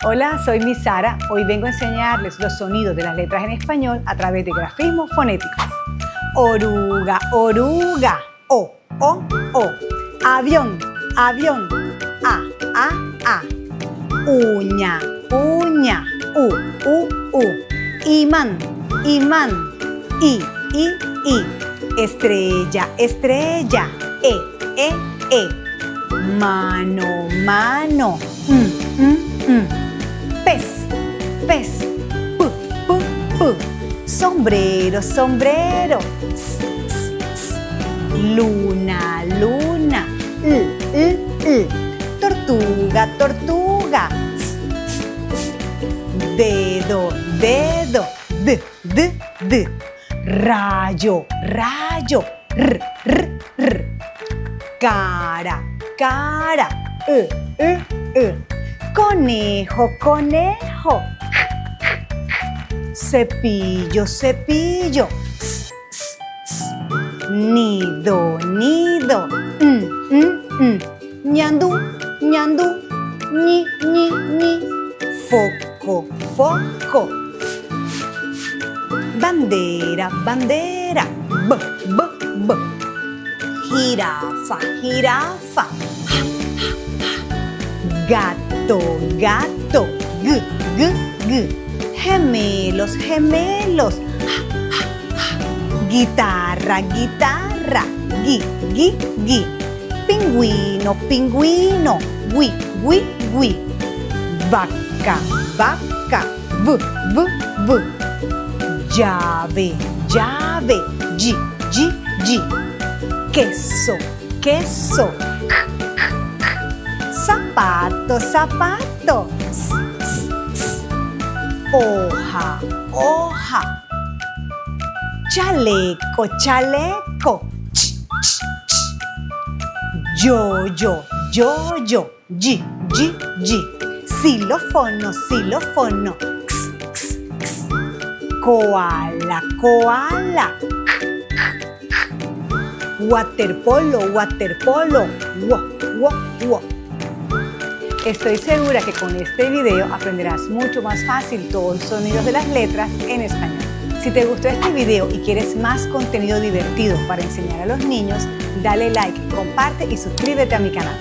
Hola, soy Miss Sara. Hoy vengo a enseñarles los sonidos de las letras en español a través de grafismos fonéticos. Oruga, oruga, o, o. Avión, avión, a. Uña, uña, u. Imán, imán, i. Estrella, estrella, e. Mano, mano, Pez, pez, p. Sombrero, sombrero, s. Luna, luna, l. Tortuga, tortuga, s. Dedo, dedo, d. Rayo, rayo, r. Cara, cara, Conejo, conejo, cepillo, cepillo, s. Nido, nido, ñandú, ñandú, ñi. Foco, foco. Bandera, bandera, b. Jirafa, jirafa, gato, gato, g. Gemelos, gemelos, guitarra, guitarra, gi. Pingüino, pingüino, wi. Vaca, vaca, v. Llave, llave, gi. Queso, queso, zapato, zapato, s. Hoja, hoja. Chaleco, chaleco, ch. Yo-yo, gi. Xilófono, xilófono, x. Koala, koala, waterpolo, waterpolo, wo. Estoy segura que con este video aprenderás mucho más fácil todos los sonidos de las letras en español. Si te gustó este video y quieres más contenido divertido para enseñar a los niños, dale like, comparte y suscríbete a mi canal.